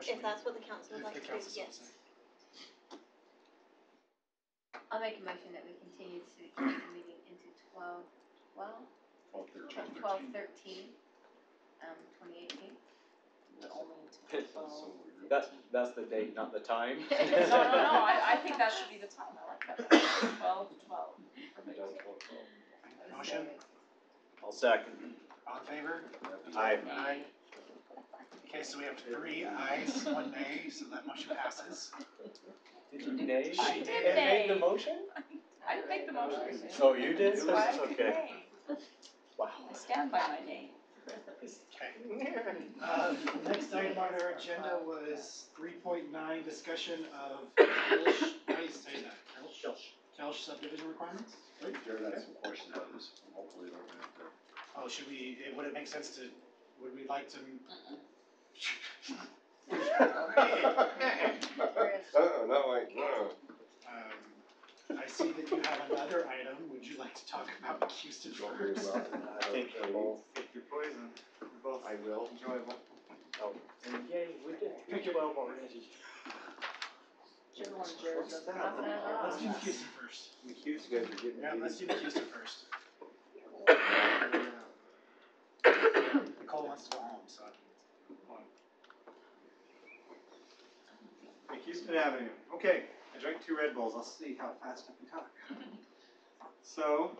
If that's what the council would like to do, yes. I'll make a motion that we continue the city council meeting into 12/13, 2018. That's the date, not the time. No. I think that should be the time. I like that. 12/12. Motion? I'll second. All in favor? Aye. Aye. Okay, so we have 3 ayes, 1 nay, so that motion passes. Did you nay? I did And nay. made the motion? I didn't make the motion. Oh, you did? So I Okay. did nay. Wow. I stand by my name. Okay. Next item on our agenda was 3.9, discussion of Kelsch, how do you say that? Kelsch subdivision requirements? Jared has some questions on this, hopefully they're gonna have to. Oh, would it make sense to, would we like to? Not like, I see that you have another item, would you like to talk about Houston first? I think they're both. Pick your poison. They're both enjoyable. Oh, and yay, we did 12 already. Whichever one Jared doesn't that? have. Let's do the Houston first. The Houston guys are getting. Yeah, let's do the Houston first. Nicole wants to go home, so. Okay, Houston Avenue. Okay, I drank 2 Red Bulls. I'll see how fast I can talk. So,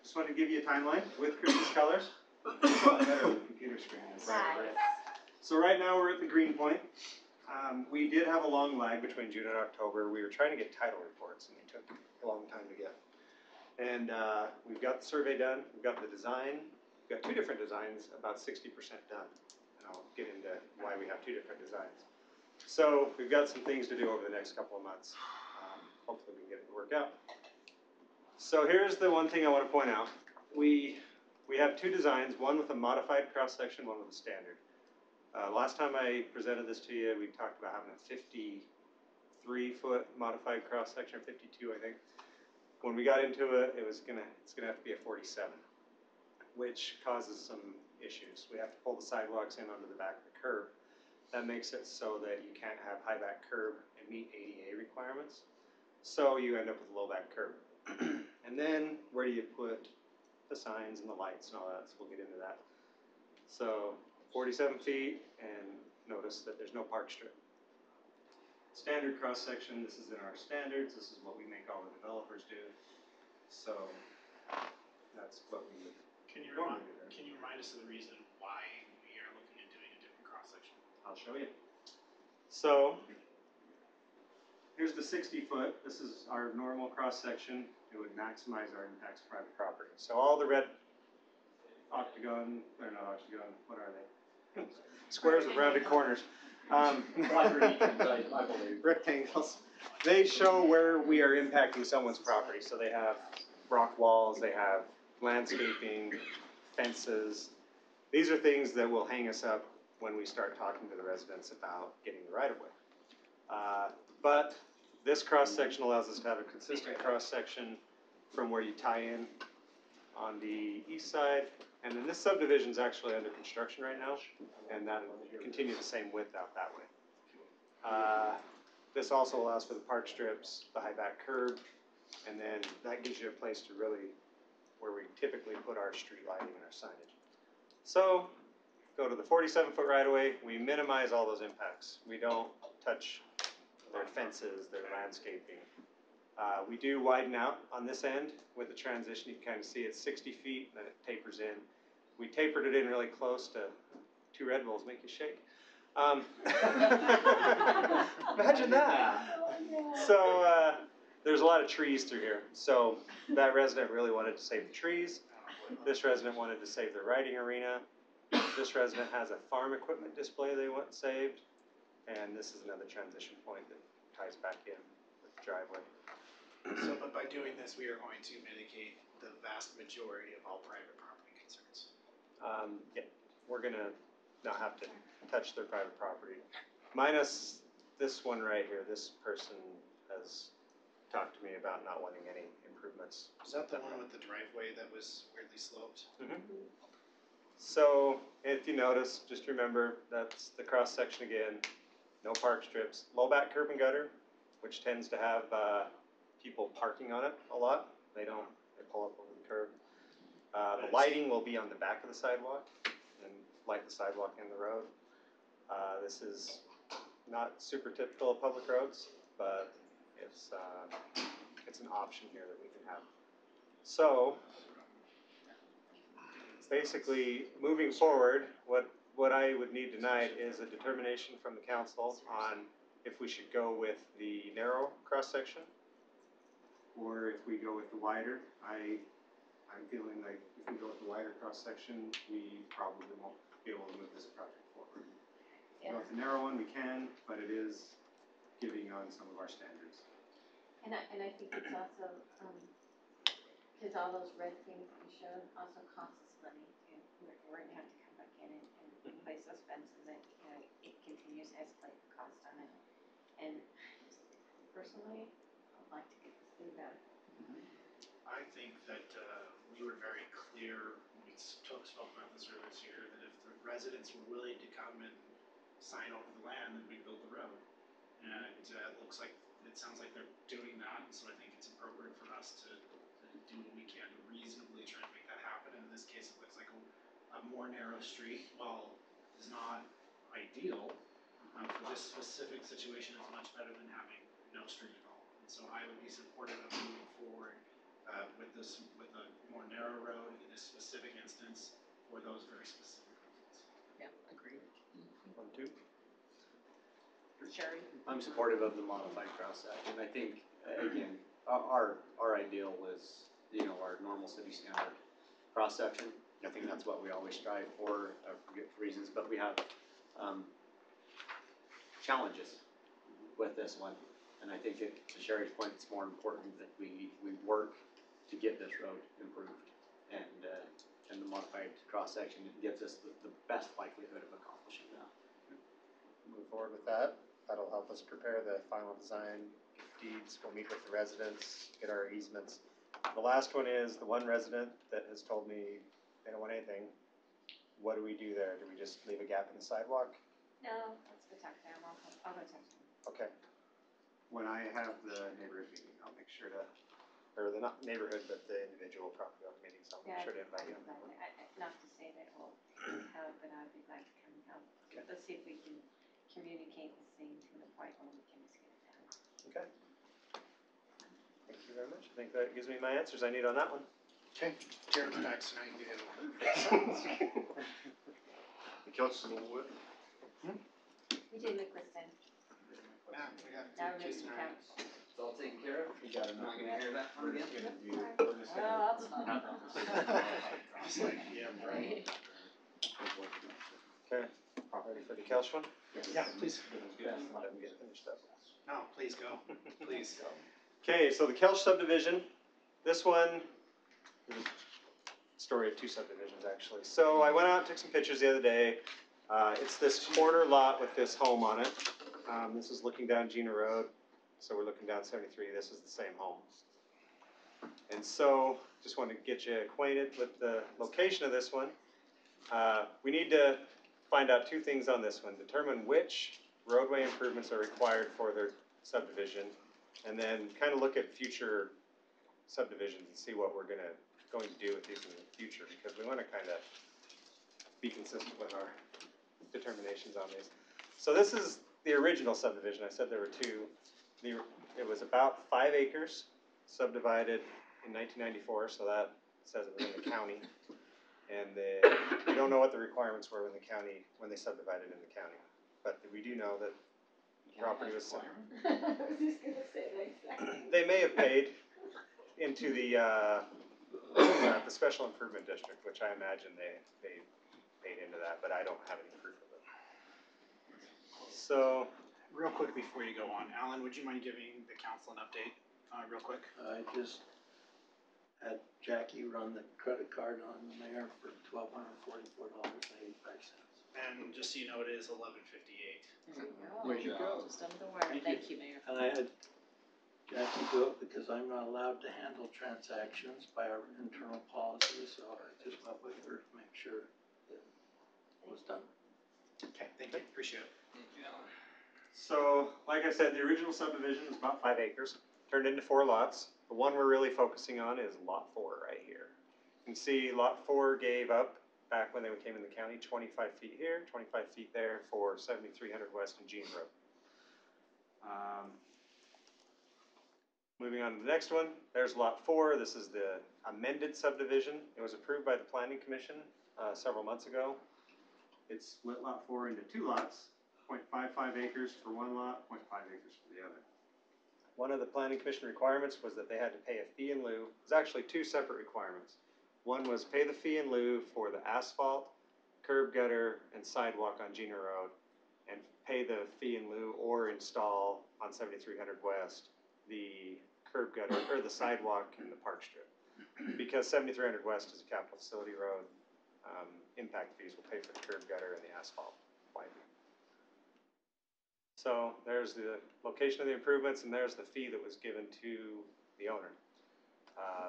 just wanted to give you a timeline with Christmas colors. Better than the computer screen. Nice. So right now we're at the green point. We did have a long lag between June and October. We were trying to get title reports, and they took a long time to get. And we've got the survey done. We've got the design. We've got 2 different designs, about 60% done. And I'll get into why we have 2 different designs. So we've got some things to do over the next couple of months. Hopefully we can get it to work out. So here's the one thing I want to point out. We have 2 designs, one with a modified cross-section, one with a standard. Last time I presented this to you, we talked about having a 53-foot modified cross-section, or 52, I think. When we got into it, it's gonna have to be a 47, which causes some issues. We have to pull the sidewalks in onto the back of the curb. That makes it so that you can't have high back curb and meet ADA requirements. So you end up with a low back curb. And then where do you put the signs and the lights and all that? So we'll get into that. So 47 feet, and notice that there's no park strip. Standard cross section, this is in our standards. This is what we make all the developers do. So that's what we would. Can you remind us of the reason why we are looking at doing a different cross section? I'll show you. So here's the 60-foot. This is our normal cross section. It would maximize our impacts to private property. So all the red octagon, they're not octagon, what are they? Squares with rounded corners. Rectangles. They show where we are impacting someone's property. So they have rock walls, they have landscaping, fences. These are things that will hang us up when we start talking to the residents about getting the right of way. But this cross section allows us to have a consistent cross section from where you tie in on the east side. And then this subdivision is actually under construction right now, and that'll continue the same width out that way. This also allows for the park strips, the high back curb, and then that gives you a place to really, where we typically put our street lighting and our signage. So, go to the 47-foot right-of-way, we minimize all those impacts. We don't touch their fences, their landscaping. We do widen out on this end with the transition. You can kind of see it's 60 feet, then it tapers in. We tapered it in really close to 2 Red Bulls make you shake. Imagine that. So there's a lot of trees through here. So that resident really wanted to save the trees. This resident wanted to save the riding arena. This resident has a farm equipment display they want saved. And this is another transition point that ties back in with the driveway. So, but by doing this, we are going to mitigate the vast majority of all private property concerns. Yeah, we're gonna not have to touch their private property. Minus this one right here. This person has talked to me about not wanting any improvements. Is that the one with the driveway that was weirdly sloped? Mm-hmm. So if you notice, just remember that's the cross section again. no park strips, low back curb and gutter, which tends to have, people parking on it a lot. They pull up over the curb. The lighting will be on the back of the sidewalk and light the sidewalk and the road. This is not super typical of public roads, but it's an option here that we can have. So, basically, moving forward, what I would need tonight is a determination from the council on if we should go with the narrow cross-section or if we go with the wider. I'm feeling like if we go with the wider cross-section, we probably won't be able to move this project forward. If we go with the narrow one, we can, but it is giving on some of our standards. And I think it's also, cause all those red things you showed also cost us money, and we're gonna have to come back in and replace those fences, and, you know, it continues to escalate the cost on it. And personally, I'd like to get this thing done. I think that, we were very clear when we spoke about this earlier this year, that if the residents were willing to come and sign over the land, then we'd build the road. And, it sounds like they're doing that, and so I think it's appropriate for us to do what we can to reasonably try to make that happen. And in this case, it looks like a more narrow street, while is not ideal, for this specific situation, it's much better than having no street at all. And so I would be supportive of moving forward, with a more narrow road in this specific instance for those very specific reasons. Yeah, agreed. 1, 2. Sherry? I'm supportive of the modified cross-section. I think, again, our ideal was, you know, our normal city standard cross-section. I think that's what we always strive for reasons, but we have, challenges with this one. And I think to Sherry's point, it's more important that we work to get this road improved. And the modified cross-section gives us the best likelihood of accomplishing that. Move forward with that. That'll help us prepare the final design deeds. We'll meet with the residents, get our easements. The last one is the one resident that has told me they don't want anything. What do we do there? Do we just leave a gap in the sidewalk? No, let's go talk to them, I'll go talk to them. Okay. When I have the neighborhood meeting, I'll make sure to, or the not neighborhood, but the individual property owner meetings, I'll make sure to invite you. Not to say that we'll help, but I'd be glad to come and help. Okay. Let's see if we can communicate this thing to the point where we can just get it done. Okay. Thank you very much. I think that gives me my answers I need on that one. Okay, Jared's back, so now you can do The council will We did Nicholas then, Now, we got now we're Jason missing Ryan. couch. It's all taken care of? You got Not gonna hear that one again? Well, that's fine. I was like, yeah, right. Okay. Ready for the Kelch one? Yeah, please. Let him get finished up. No, please go, please. Okay, so the Kelch subdivision, this one is a story of two subdivisions actually. So I went out and took some pictures the other day. It's this corner lot with this home on it. This is looking down Gina Road, so we're looking down 73. This is the same home. And so, just wanted to get you acquainted with the location of this one. We need to find out two things on this one. Determine which roadway improvements are required for their subdivision, and then kind of look at future subdivisions and see what we're going to do with these in the future, because we want to kind of be consistent with our determinations on these. So this is the original subdivision. I said there were two. It was about 5 acres subdivided in 1994, so that says it was in the county. And we don't know what the requirements were when they subdivided in the county. But we do know that the property was sold. I was just gonna say that exactly. They may have paid into the special improvement district, which I imagine they paid into that, but I don't have any proof of it. So, Real quick before you go on, Alan, would you mind giving the council an update, real quick? I just had Jackie run the credit card on the mayor for $1,244.85. And just so you know, it is 11:58. There you go. Just under the wire. Thank you, Mayor. And I had Jackie do it because I'm not allowed to handle transactions by our internal policy, so I just went with her to make sure that it was done. Okay, thank you, appreciate it. So, like I said, the original subdivision is about 5 acres, turned into 4 lots. The one we're really focusing on is lot 4 right here. You can see lot 4 gave up, back when they came in the county, 25 feet here, 25 feet there for 7300 West and Jean Road. Moving on to the next one, there's lot 4. This is the amended subdivision. It was approved by the Planning Commission several months ago. It split lot 4 into 2 lots, 0.55 acres for one lot, 0.5 acres for the other. One of the Planning Commission requirements was that they had to pay a fee in lieu. There's actually 2 separate requirements. One was pay the fee in lieu for the asphalt, curb gutter, and sidewalk on Gina Road, and pay the fee in lieu or install on 7300 West the curb gutter, or the sidewalk in the park strip. Because 7300 West is a capital facility road, impact fees will pay for the curb gutter and the asphalt widening. So there's the location of the improvements, and there's the fee that was given to the owner.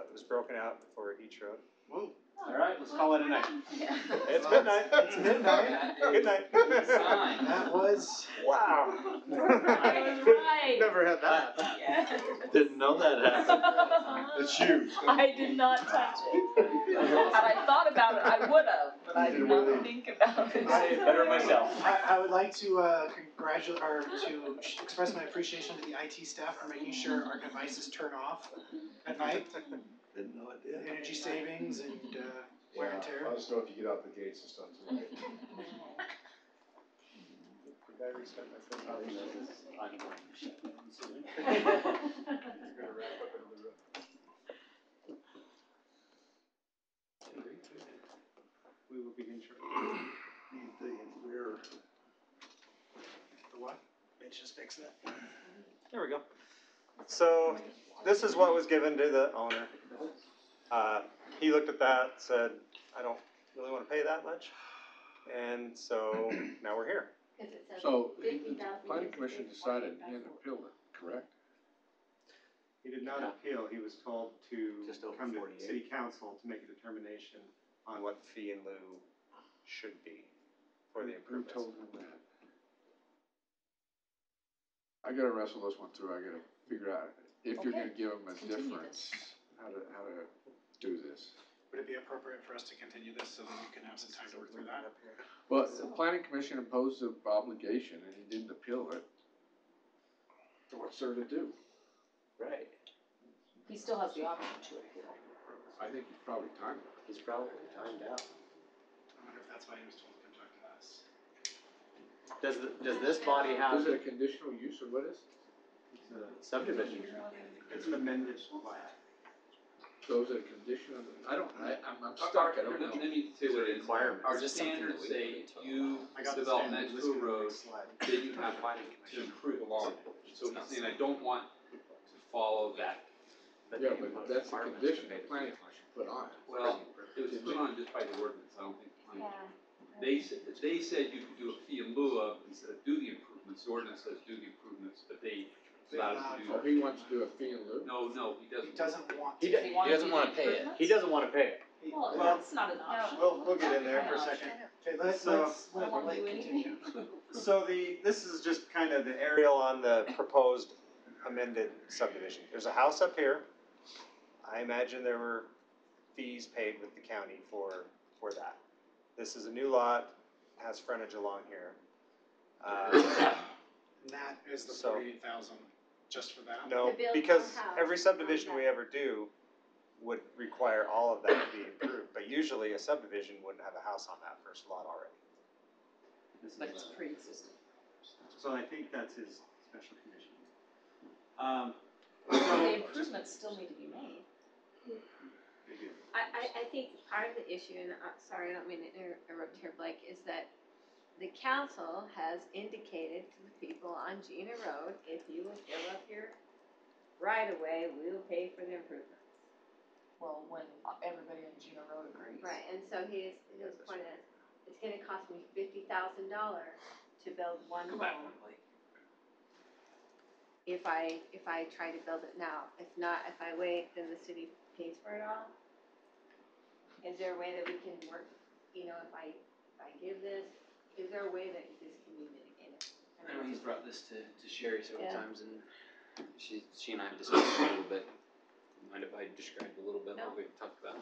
It was broken out for each road. Whoa. All right, let's call it a night. It's midnight. It's midnight. Good night. Sign. That was, Wow. I was right. Never had that happen. Yes. Didn't know that happened. It's you. I did not touch it. Had I thought about it, I would have, but I did not think about it. Say it better myself. I would like to congratulate, or to express my appreciation to the IT staff for making sure our devices turn off at night. Didn't know it did. Energy savings and wear and tear. Let us know if you get out the gates and stuff tonight. Did I restart my phone? I'm going to shut it down soon. You're gonna wrap up into the room. We will begin shortly. The what? Mitch just fixing it. There we go. So, this is what was given to the owner. He looked at that, said, I don't really want to pay that much. And so, now we're here. Cause it says So, the 50,000 planning is commission big, decided he 48,000. hadn't appealed it, correct? He did not appeal, he was told to Just over come to 48. city council to make a determination on what the fee in lieu should be for the Who improvements. told him that? I gotta wrestle this one through, I gotta figure out if you're Okay. gonna give him a Continue difference, how to do this. Would it be appropriate for us to continue this so that you can have some time to work through that? Well, the planning commission imposed an obligation and he didn't appeal it. So what's there to do? Right. He still has the option to appeal. I think he's probably timed it. He's probably timed out. I wonder if that's why he was told to come talk to us. Does this body have Is it a conditional use or what is it? It's a subdivision? It's an amended plat. So is it a condition of the, I'm stuck, I don't know. Let me say what it is. Requirement. Our Is this something standards that we say need to you I got the develop standard next listed to a on the road, next slide. then you have to improve along. So he's saying, I don't want to follow that. Yeah, but that's a condition the planning commission put on it. Well, it was put on just by the ordinance, I don't think. They said you could do a fee in lieu of, instead of do the improvements, the ordinance says do the improvements, but they allowed us to Oh, do. he wants to do a fee in lieu? No, he He doesn't. doesn't want He to. doesn't wanna pay it. He doesn't wanna pay it. Well, Well, that's not an option. We'll get in there for a second. Okay, let's So- let I won't Blake do continue. So this is just kind of the aerial on the proposed amended subdivision. There's a house up here. I imagine there were fees paid with the county for that. This is a new lot, has frontage along here. And that is the So- 48,000, just for that? No, To build because one house every subdivision on we that. ever do would require all of that to be approved. But usually a subdivision wouldn't have a house on that first lot already. But it's pre-existing. So I think that's his special condition. The improvements still need to be made. I think part of the issue, and sorry, I don't mean to interrupt here, Blake, is that the council has indicated to the people on Gina Road, if you will fill up your right of way, we will pay for the improvements. Well, when everybody on Gina Road agrees. Right, and so his point is, it's gonna cost me $50,000 to build one Go back home. one, Blake. If I try to build it now. If not, if I wait, then the city pays for it all. Is there a way that we can work, if I give this, is there a way that this can be mitigated? I know he's brought this to Sherry several Yeah. times, and she and I have discussed it a little bit. Mind if I describe a little bit what we've talked about?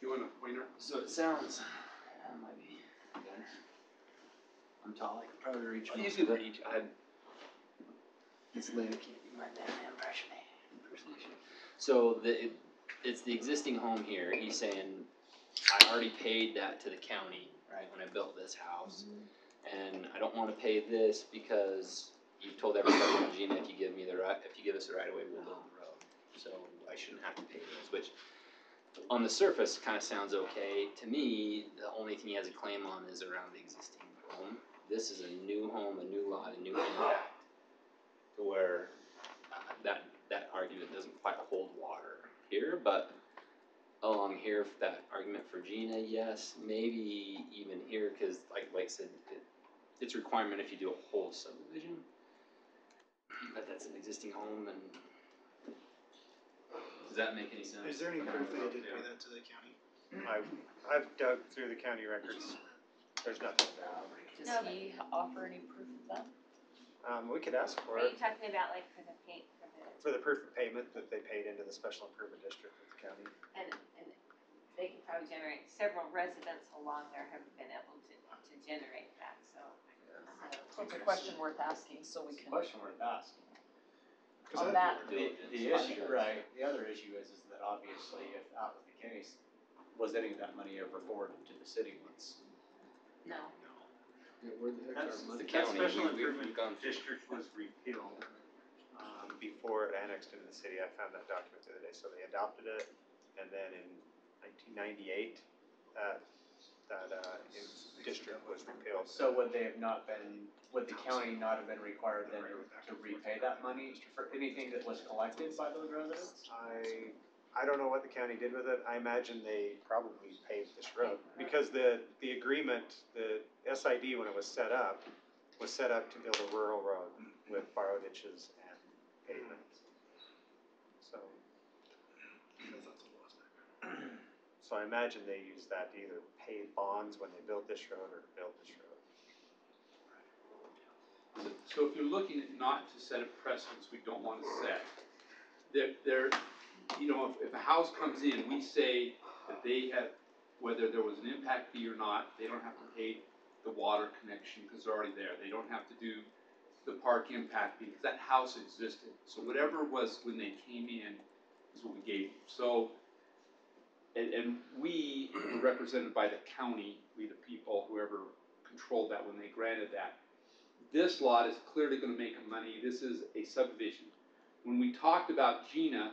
You want a pointer? So it sounds, that might be good. I'm tall, I could probably reach most You of could it. reach, This lady can't do my damn impersonation. So it's the existing home here, he's saying, I already paid that to the county, right, when I built this house. And I don't wanna pay this because you've told everybody, Gina, if you give us the right of way, we'll build the road. So I shouldn't have to pay this, which on the surface kinda sounds okay. To me, the only thing he has a claim on is around the existing home. This is a new home, a new lot, a new impact. To where that argument doesn't quite hold water here, but along here, that argument for Gina, yes, maybe even here, cause like Blake said, it's a requirement if you do a whole subdivision. But that's an existing home, and does that make any sense? Is there any proof that he did pay that to the county? I've dug through the county records, there's nothing there. Does he offer any proof of that? We could ask for Are you it, talking about like for the proof of payment that they paid into the special improvement district of the county. And they could probably generate, several residents along there have been able to generate that, so. So it's a question worth asking, so we can. Question worth asking. On that, The issue, right, the other issue is that obviously if that was the case, was any of that money ever forwarded to the city once? No. Yeah, where the heck That's, are money? The that county, special we've improvement gone. district was repealed, before it annexed into the city. I found that document the other day, so they adopted it, and then in 1998, that district was repealed. So would they have not been, would the county not have been required then to repay that money for anything that was collected by those residents? I don't know what the county did with it. I imagine they probably paved this road, because the agreement, the SID, when it was set up to build a rural road with borrow ditches and pavement. So I imagine they used that to either pay bonds when they built this road or to build this road. So if you're looking at not to set a precedence we don't wanna set, there, you know, if a house comes in, we say that they have, whether there was an impact fee or not, they don't have to pay the water connection, cause they're already there, they don't have to do the park impact fee, cause that house existed, so whatever was when they came in is what we gave them. So, and we were represented by the county, we the people, whoever controlled that when they granted that. This lot is clearly gonna make money, this is a subdivision. When we talked about Gina,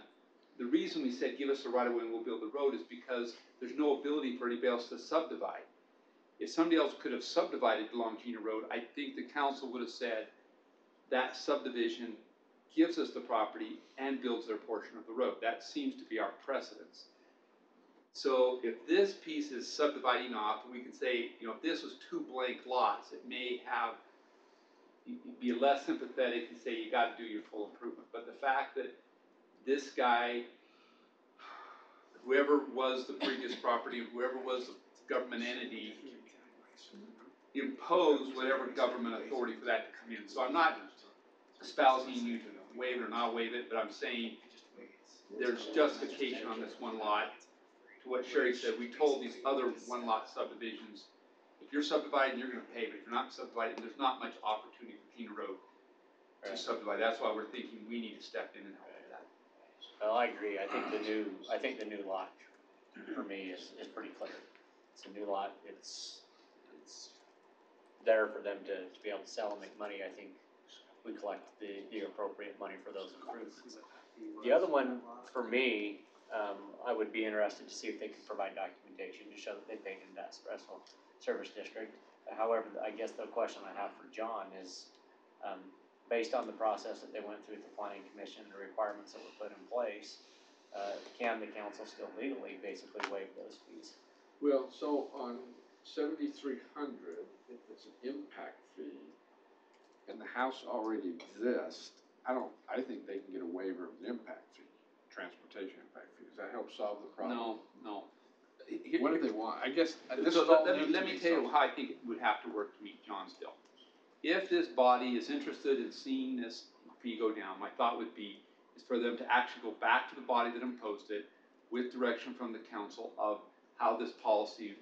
the reason we said give us the right of way and we'll build the road is because there's no ability for anybody else to subdivide. If somebody else could have subdivided along Gina Road, I think the council would have said that subdivision gives us the property and builds their portion of the road. That seems to be our precedence. So if this piece is subdividing off, we could say, you know, if this was two blank lots, it may have, be less sympathetic and say you gotta do your full improvement. But the fact that this guy, whoever was the previous property, whoever was the government entity, imposed whatever government authority for that to come in. So I'm not espousing you to waive it or not waive it, but I'm saying there's justification on this one lot. To what Sherry said, we told these other one lot subdivisions, if you're subdividing, you're gonna pay, but if you're not subdividing, there's not much opportunity for Gina Road to subdivide. That's why we're thinking we need to step in and help with that. Well, I agree, I think the new lot, for me, is pretty clear. It's a new lot, it's there for them to be able to sell and make money. I think we collect the appropriate money for those improvements. The other one, for me, I would be interested to see if they could provide documentation to show that they paid into that special service district. However, I guess the question I have for John is, based on the process that they went through with the planning commission, the requirements that were put in place, can the council still legally basically waive those fees? Well, so on 7,300, if it's an impact fee, and the house already exists, I think they can get a waiver of an impact fee, transportation impact fee. Does that help solve the problem? No. What do they want? I guess, this So is all let new me to me, tell you so- how I think it would have to work to meet John's bill. if this body is interested in seeing this fee go down, my thought would be, is for them to actually go back to the body that imposed it with direction from the council of how this policy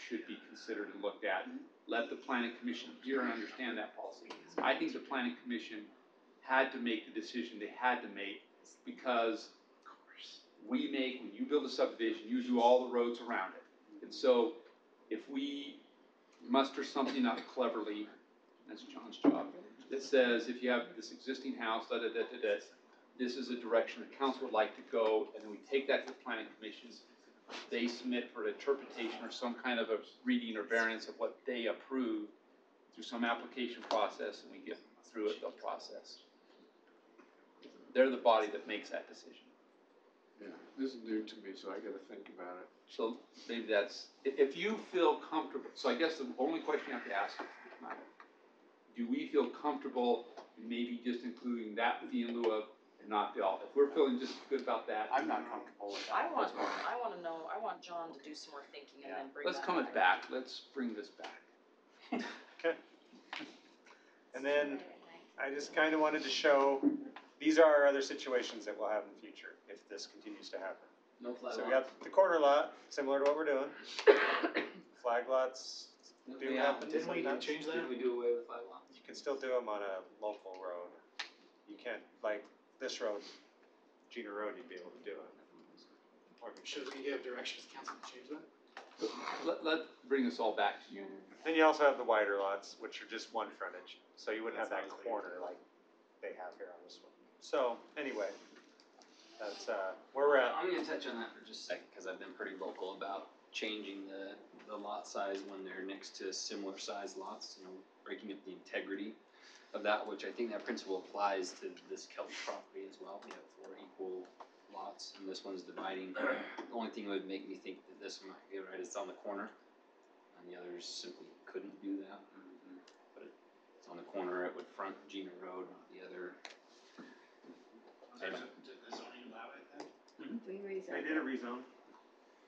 should be considered and looked at. Let the planning commission hear and understand that policy. I think the planning commission had to make the decision they had to make because when you build a subdivision, you do all the roads around it. And so if we muster something up cleverly, that's John's job, that says if you have this existing house, this is a direction the council would like to go, and then we take that to the planning commission. They submit for interpretation or some kind of a reading or variance of what they approve through some application process, and we get through it, the process. They're the body that makes that decision. Yeah, this is new to me, so I gotta think about it. So maybe that's, if you feel comfortable, so I guess the only question you have to ask, do we feel comfortable in maybe just including that fee in lieu of and not the all? If we're feeling just good about that. I'm not comfortable with that. I want John to do some more thinking and then bring that Let's come back, let's bring this back. Okay. And then I just kind of wanted to show, these are our other situations that we'll have in the future if this continues to happen. No flag So we lots. got the corner lot, similar to what we're doing. Flag lots do happen Didn't we sometimes. change that? Did we do away with flag lots? You can still do them on a local road. You can't, like this road, Gina Road, you'd be able to do it. Should we give directions to council to change that? Let's bring this all back to you. Then you also have the wider lots, which are just one frontage, so you wouldn't have that corner like they have here on this one. So, anyway, that's, where we're at. I'm gonna touch on that for just a second, cause I've been pretty vocal about changing the lot size when they're next to similar sized lots, you know, breaking up the integrity of that, which I think that principle applies to this Kelly property as well. We have 4 equal lots, and this one's dividing. The only thing that would make me think that this one might be right is on the corner, and the others simply couldn't do that. But it's on the corner, it would front Gina Road, the other. Did the zoning allow it then? We rezoned. They did a rezone.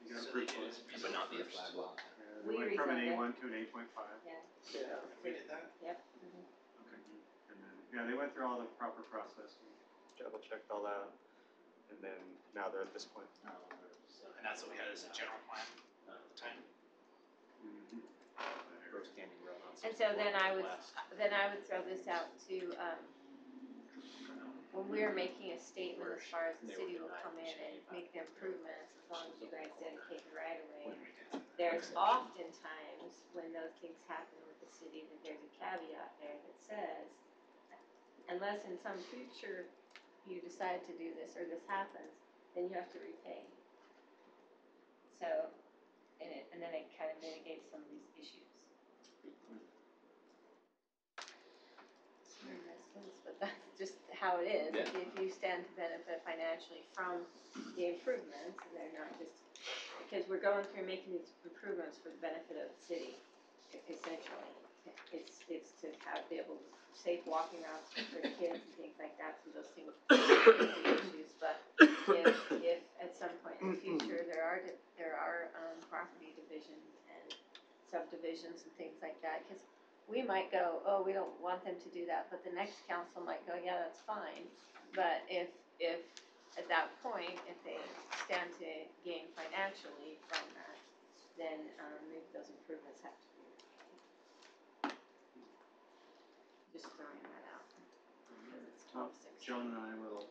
You got So approved they for did it. it. But not be a flag lot. They We went from an rezoned A1 it. to an 8.5. Yeah. Yeah. We did that? Yep. Okay. And then, yeah, they went through all the proper process, and double checked all that, and then now they're at this point. And that's what we had as a general plan at the time? Rose Candy Road on And so then I would, West. throw this out to, when we're making a statement as far as the city will come in and make the improvements, as long as you guys dedicate the right of way. There's often times when those things happen with the city that there's a caveat there that says, unless in some future you decide to do this or this happens, then you have to repay. So, and then it kind of mitigates some of these issues. But that's just how it is. Yeah. If you stand to benefit financially from the improvements, and they're not just, because we're going through making these improvements for the benefit of the city, essentially. It's to be able to safe walking routes for the kids and things like that, so those things are issues. But if at some point in the future there are property divisions and subdivisions and things like that, because we might go, oh, we don't want them to do that, but the next council might go, yeah, that's fine. But if at that point, if they stand to gain financially from that, then maybe those improvements have to be repaid. Just throwing that out. Because it's 12/6. John and I will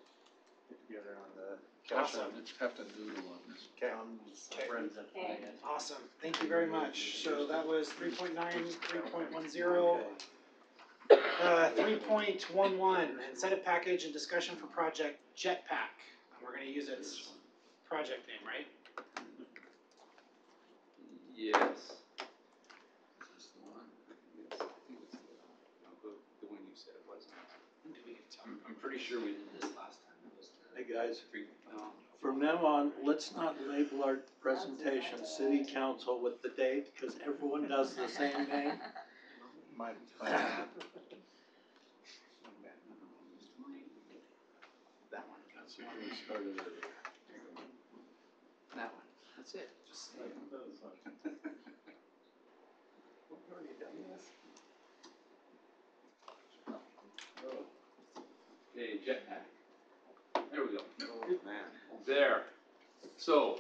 get together on the. Awesome. Just have to doodle on this. Okay. Friends at Okay. Awesome, thank you very much. So that was 3.9, 3.10. 3.11, incentive package and discussion for project Jetpack. We're gonna use its project name, right? Yes. Is this the one? I think it's the one you said it wasn't. Did we get to talk I'm pretty sure we did this last time. It was the Hey, guys. No. From now on, let's not label our presentation city council with the date, because everyone does the same name. My That one. That's how we started it. That one. That's it. Just We've already done this. Okay, jetpack. There we go. Oh, man. There. So,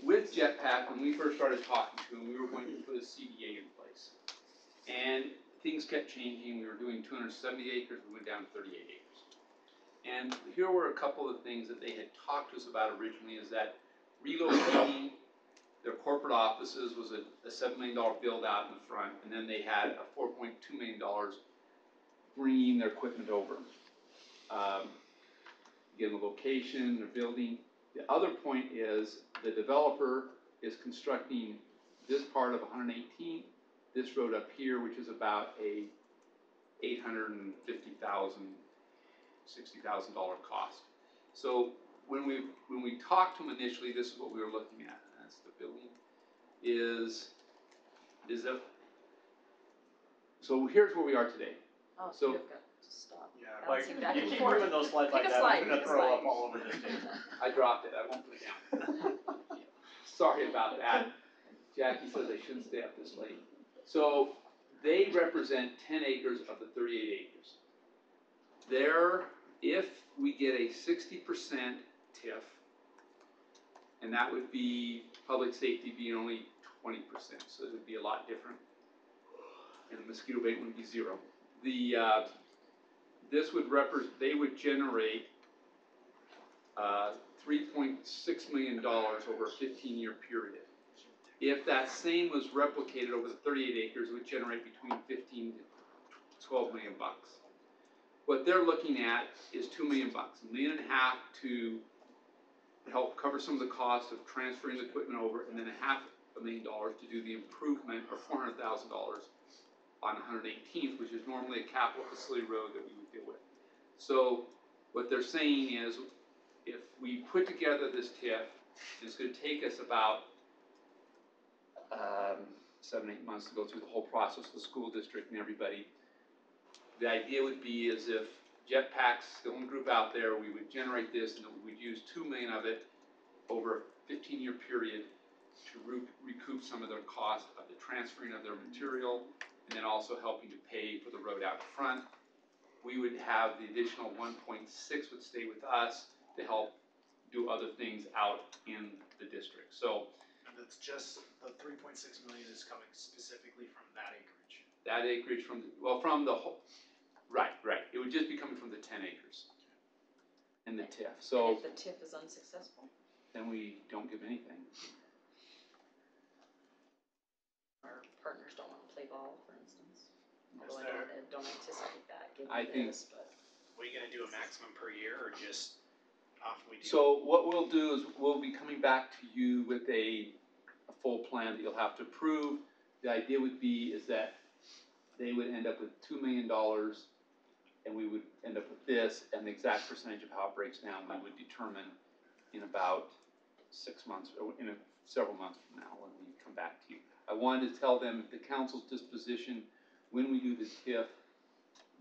with jetpack, when we first started talking to him, we were going to put a CDA in place. And things kept changing. We were doing 270 acres, we went down to 38 acres. And here were a couple of things that they had talked to us about originally, is that relocating their corporate offices was a $7 million build out in the front, and then they had a $4.2 million bringing their equipment over. Again, the location, their building. The other point is the developer is constructing this part of 118th, this road up here, which is about a $850,000, $60,000 cost. So when we talked to them initially, this is what we were looking at. That's the building. Is that? So here's where we are today. Oh, So- you've got to stop. Yeah, Bouncing like, back you and keep forth. moving those slides like Take a that, slide, I'm gonna take a throw slide. up all over this table. I dropped it, I won't put it down. Sorry about that. Jackie says I shouldn't stay up this late. So they represent 10 acres of the 38 acres. There, if we get a 60% TIF, and that would be public safety being only 20%, so it would be a lot different. And the mosquito bait would be 0. This would they would generate $3.6 million over a 15-year period. If that same was replicated over the 38 acres, it would generate between 15 to 12 million bucks. What they're looking at is $2 million, $1.5 million to help cover some of the costs of transferring the equipment over, and then $500,000 to do the improvement, or $400,000 on 118th, which is normally a capital facility road that we would deal with. So what they're saying is, if we put together this TIF, it's going to take us about 7-8 months to go through the whole process, the school district and everybody. The idea would be is if Jetpack's the only group out there, we would generate this, and we would use $2 million of it over a 15-year period to recoup some of their cost of the transferring of their material, and then also helping to pay for the road out front. We would have the additional 1.6 would stay with us to help do other things out in the district. So And that's just, the 3.6 million is coming specifically from that acreage. that acreage from the whole, right. It would just be coming from the 10 acres in the TIF. So And if the TIF is unsuccessful? then we don't give anything. Our partners don't want to play ball, for instance. Is Although I don't anticipate that, I given think- this, but. Are we gonna do a maximum per year, or just often we do? So what we'll do is we'll be coming back to you with a full plan that you'll have to approve. The idea would be is that they would end up with $2 million, and we would end up with this, and the exact percentage of how it breaks down, we would determine in about 6 months, or in several months from now, when we come back to you. I wanted to tell them the council's disposition when we do the TIF.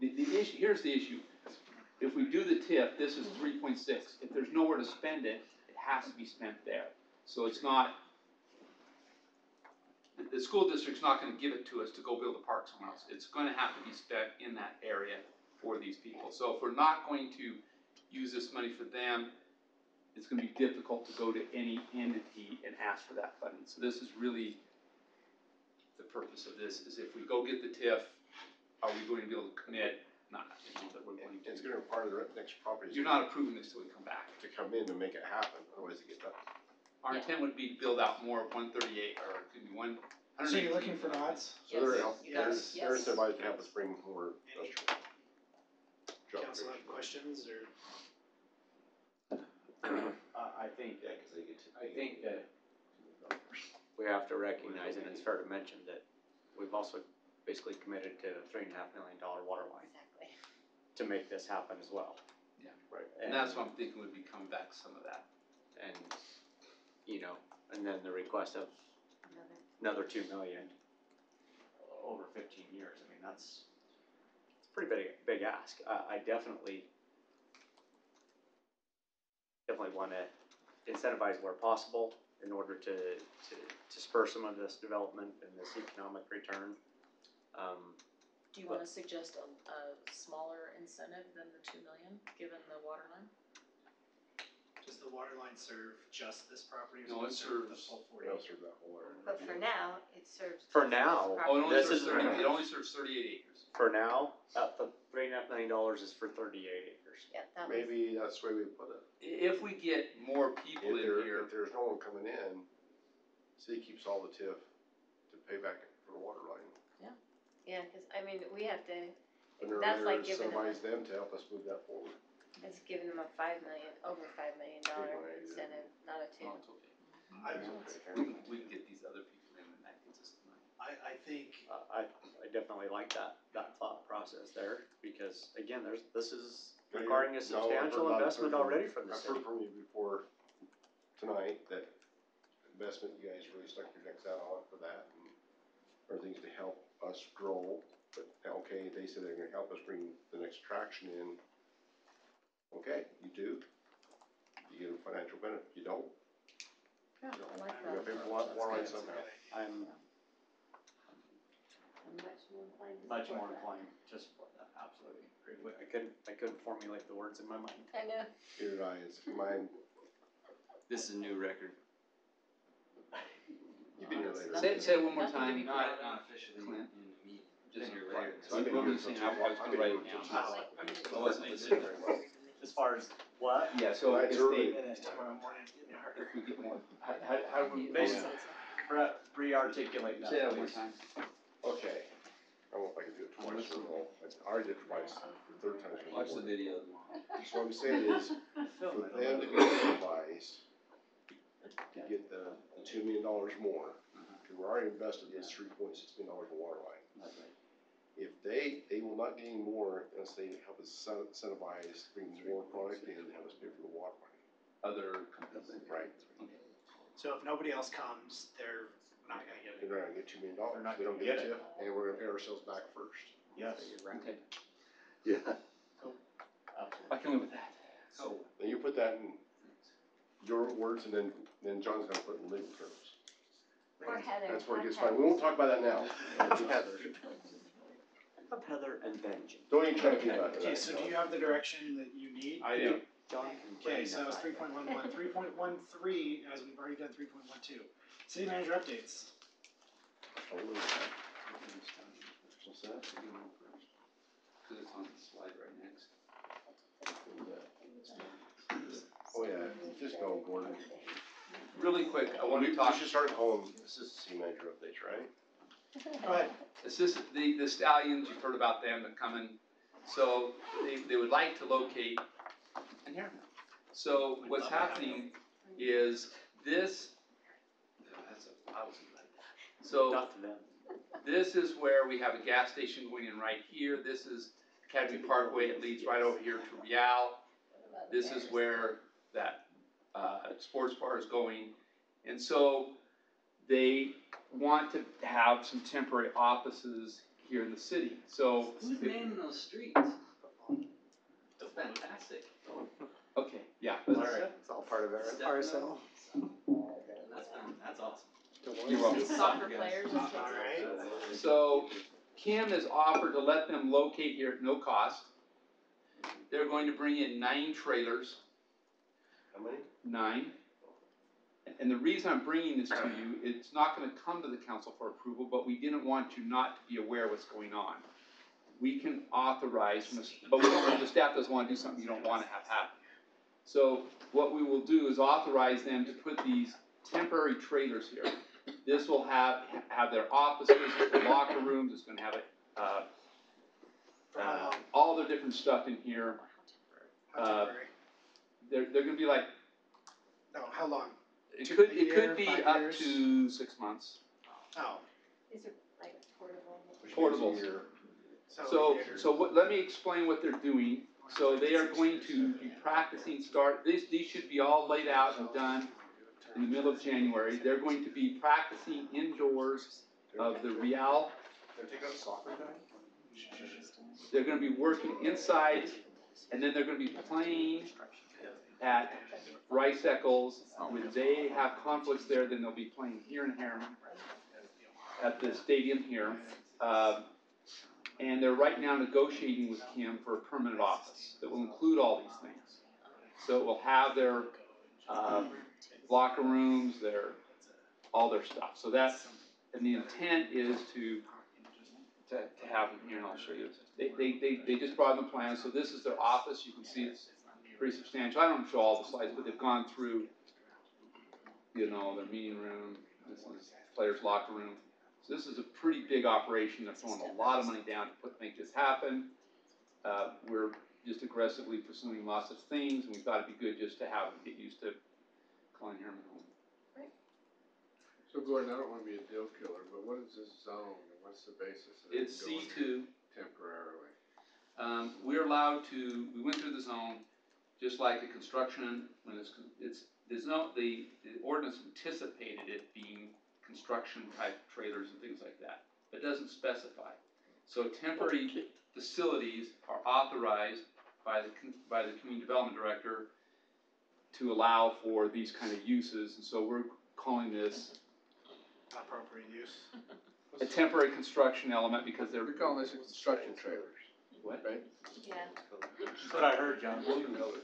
The issue, here's the issue. If we do the TIF, this is 3.6. If there's nowhere to spend it, it has to be spent there. So it's not, the school district's not gonna give it to us to go build a park somewhere else. It's gonna have to be spent in that area for these people. So if we're not going to use this money for them, it's gonna be difficult to go to any entity and ask for that funding. So this is really the purpose of this, is if we go get the TIF, are we going to be able to commit? Not, that we're going to. It's gonna require the next property You're not approving this till we come back. to come in and make it happen, otherwise it gets done. Our intent would be to build out more of 138, or excuse me, 118. So you're looking for nods? So they're, Yes. they're incentivized to help us bring more industrial job Council have creation. questions, or? I think, Yeah, cause they get to. I think that we have to recognize, and it's fair to mention, that we've also basically committed to a $3.5 million water line Exactly. to make this happen as well. Yeah. Right. And that's what I'm thinking would be coming back some of that. And, you know, and then the request of another 2 million over 15 years. I mean, it's a pretty big ask. I definitely want to incentivize where possible in order to spur some of this development and this economic return. Do you want to suggest a smaller incentive than the 2 million, given the water line? Does the water line serve just this property or No, does it it serve the serves- full We 40? also that whole area. But for now, it serves. For just now, this Oh, it property. only This serves is- 30, it only serves 38 acres. For now, the $3.5 million is for 38 acres. Yeah, that was. Maybe that's the way we put it. If we get more people in here, If there's no one coming in, city keeps all the TIF to pay back for the water line. Yeah, cause I mean, we have to, And then That's like later giving them- somebody's them to help us move that forward. it's giving them a over $5 million Right. incentive, not a two. oh, it's okay. I, We can get these other people in and that gets us the money. I think, I definitely like that thought process there, because again, this is Yeah, requiring a no, I've substantial heard investment from- already from the I've city. heard from you before tonight that investment, you guys really stuck your necks out on for that and everything's to help us grow. But, okay, they said they're gonna help us bring the next attraction in. Okay, you do. You get a financial benefit. You don't, Yeah, I like you gotta pay that. for water line somehow. I'm I'm much more inclined to much support more that. inclined to support that, absolutely. Agree. I couldn't formulate the words in my mind. I know. Here it is, mine, This is a new record. you've been here later. Say it one more time, Not officially Clint. in the meeting. Just Been here quiet. later. So I been here saying, for I was gonna write it down. I wasn't listening very well. As far as what? Yeah, so Tonight's if early. they, tomorrow morning, it's getting harder. if we get more, how do we? Basically, re-articulate that. Say that one more please. time. Okay, I don't know if I can do it twice or no, I already did it twice, the third time's gonna Watch be the more. video. So what I'm saying is, for them to incentivize to get the $2 million more, because we're already invested this $3.6 million in water line. If they will not gain more unless they help us incentivize, bring more product in, and have us pay for the water line. Other companies. Right. So if nobody else comes, they're not gonna get it. They're not gonna get $2 million, They're not we don't gonna get get it, and we're gonna pay ourselves back first. Yes. Okay, Yeah. I can live with that. So, then you put that in your words, and then John's gonna put it in legal terms. Or Heather. That's where it have gets fine, we Heather. won't talk about that now. Heather and Benji. Don't even try to think about it. Okay, so do you have the direction that you need? I do. John can Okay, bring so that was 3.11, 3.13, as we've already done 3.12. City manager updates. Oh, look at that. What's that? Cause it's on the slide right next. Oh, yeah, just go, Gordon. Really quick, I We wanna talk, should start calling assistant city manager updates, right? Go ahead. the stallions, you've heard about them, they're coming. So they would like to locate in here. So what's happening is this, that's a lousy light. So Not to them. this is where we have a gas station going in right here. This is Academy Parkway. It leads right over here to Real. This is where that sports bar is going. And so they want to have some temporary offices here in the city. So, Who's naming those streets? That's fantastic. okay, yeah. It's all part of our RSL. That's awesome. You're welcome. Soccer players and things. Alright. So Kim has offered to let them locate here at no cost. They're going to bring in 9 trailers. How many? 9. And the reason I'm bringing this to you, it's not gonna come to the council for approval, but we didn't want you not to be aware of what's going on. We can authorize, but the staff doesn't wanna do something you don't wanna have happen. So what we will do is authorize them to put these temporary trailers here. This will have their offices, their locker rooms, it's gonna have all their different stuff in here. How temporary? They're gonna be like, No, how long? it A could year, be 5 up years? to 6 months. Oh, These are like portable. Portables. so. Let me explain what they're doing. So they are going to be practicing these should be all laid out and done in the middle of January. They're going to be practicing indoors of the Real. They're taking out soccer guy? They're gonna be working inside, and then they're gonna be playing at Rice Eccles. When they have conflicts there, then they'll be playing here in Harriman at the stadium here. And they're right now negotiating with Kim for a permanent office that will include all these things. So it will have their, locker rooms, all their stuff. So that's, and the intent is to have them here, and I'll show you. They just brought in the plan, so this is their office. You can see it's pretty substantial. I don't show all the slides, but they've gone through, their meeting room. This is players' locker room. So this is a pretty big operation. They're throwing a lot of money down to make this happen. We're just aggressively pursuing lots of things, and we thought it'd be good just to have them get used to calling Herman home. So Gordon, I don't wanna be a deal killer, but what is this zone, and what's the basis of it It's going C2. temporarily? We're allowed to, we went through the zone, just like a construction, when the ordinance anticipated it being construction type trailers and things like that. It doesn't specify. So temporary facilities are authorized by the community development director to allow for these kind of uses, and so we're calling this Appropriate use. a temporary construction element because they're. We're calling this a construction trailers. What? Right? Yeah. That's what I heard, John. Modular.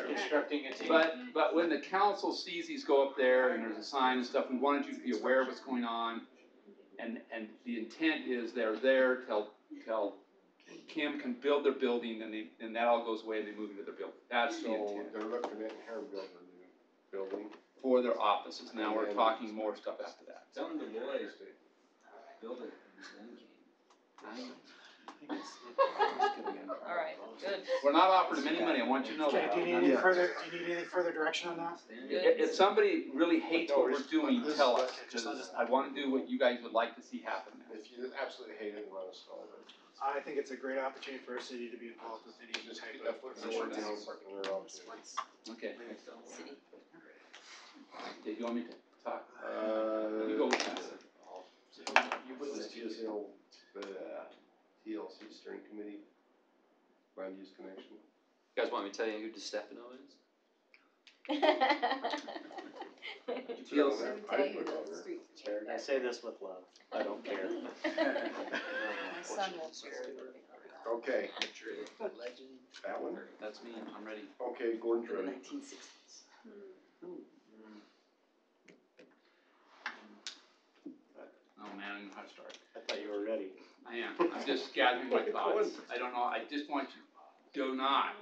constructing a team. But when the council sees these go up there and there's a sign and stuff, we wanted you to be aware of what's going on. And the intent is they're there till Kim can build their building, and that all goes away and they move into their building. That's the So intent. they're looking at here building a new building. For their offices. Now we're talking more stuff after that. Tell them the boys to build it. All right, good. We're not offering them any money, I want you to know Okay, that. do you need any further direction on that? If somebody really hates what we're doing, This is tell what- us, because I wanna do what you guys would like to see happen there. If you absolutely hate it, let us know. I think it's a great opportunity for our city to be involved with any Just type get of that foot in the door now, and they're all to. Okay. Okay, you want me to talk? Uh, You go with that. You put this TSL, TLC steering committee, land use connection. You guys want me to tell you who DeStefano is? Let me tell you the street. I say this with love. I don't care. My son will share it. Okay, Legend. that one? That's me, I'm ready. Okay, Gordon's ready. 1960s. Oh man, I don't know how to start. I thought you were ready. I am, I'm just gathering my thoughts. I don't know, I just want you, do not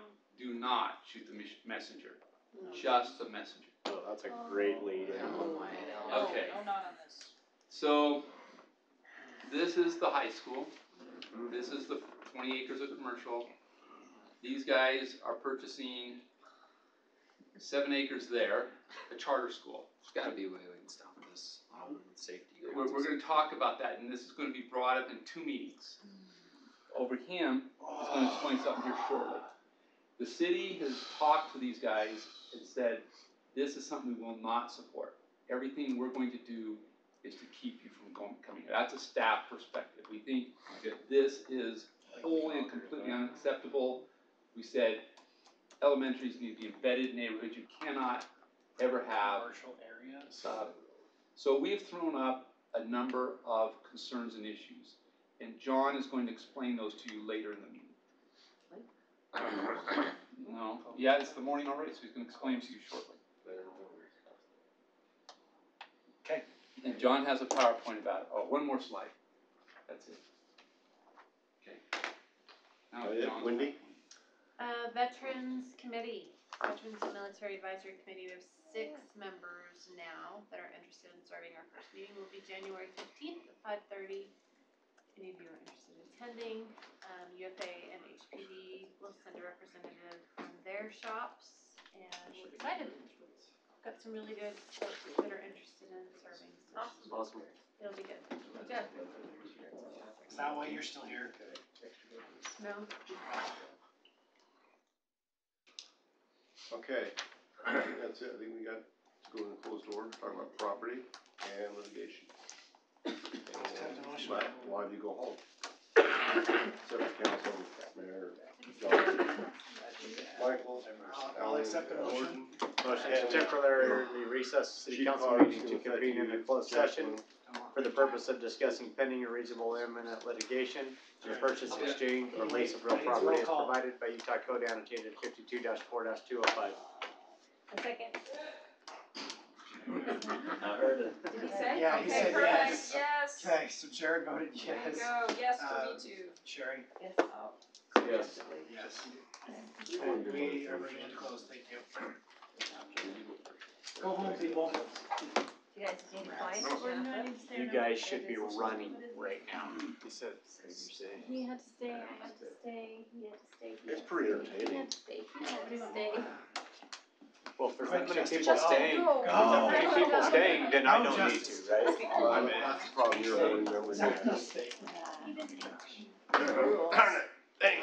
shoot the messenger. Just the messenger. Oh, that's a great lead in. Okay. No, not on this. So, this is the high school. This is the 20 acres of commercial. These guys are purchasing 7 acres there, a charter school. There's gotta be a way we can stop this on safety grounds. We're gonna talk about that, and this is gonna be brought up in 2 meetings. Over him is gonna explain something here shortly. The city has talked to these guys and said, this is something we will not support. Everything we're going to do is to keep you from coming here. That's a staff perspective. We think that this is wholly and completely unacceptable. We said elementaries need to be embedded in neighborhoods. You cannot ever have Commercial areas. So we've thrown up a number of concerns and issues, and John is going to explain those to you later in the meeting. No, yeah, it's the morning already, so he's going to explain to you shortly. Okay. And John has a PowerPoint about it. Oh, one more slide. That's it. Okay. Now, John. Wendy? Veterans Committee, Veterans and Military Advisory Committee, we have 6 members now that are interested in serving. Our first meeting will be January 15th at 5:30. Any of you are interested in attending, UFA and HPD will send a representative from their shops, and we're excited. Got some really good folks that are interested in serving, so Awesome. it'll be good. Good. Is that why you're still here? No? Okay, I think that's it. I think we got to go in a closed door, talk about property and litigation. And why do you go home? Except for council, mayor, John, Michael, I'll accept the motion. Motion to temporarily recess city council meeting to convene in a closed session for for the purpose of discussing pending or reasonable imminent litigation, the purchase, exchange, or lease of real property as provided by Utah Code annotated 52-4-205. A second. I heard it. Did he say? Yeah, he Okay, said perfect. yes. Yes. Okay, so Jared voted There yes. you go, yes for me Um, too. Sherry? Yes. Yes. Yes. And we are ready to close, thank you. Go home, people. You guys need advice? You guys should be running right now. He said, He had to stay, I had to stay, he had to stay. it's pretty entertaining. He had to stay, he had to stay. Well, if there's that many Justin, people go. staying, Go. if there's that many Go. people staying, then I Go, don't need Justin. to, right? Well, that's the problem, you're a voting member. Darn it, dang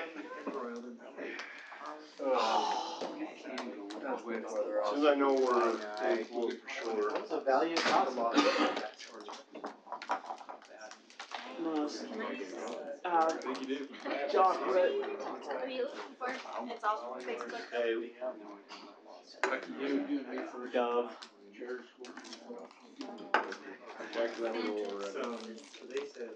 As soon as I know we're close for sure. That was a valiant cause. Thank you, dude. Chocolate. What are you looking for? It's all on Facebook. Hey, Dove. Back to that rule already. So they said.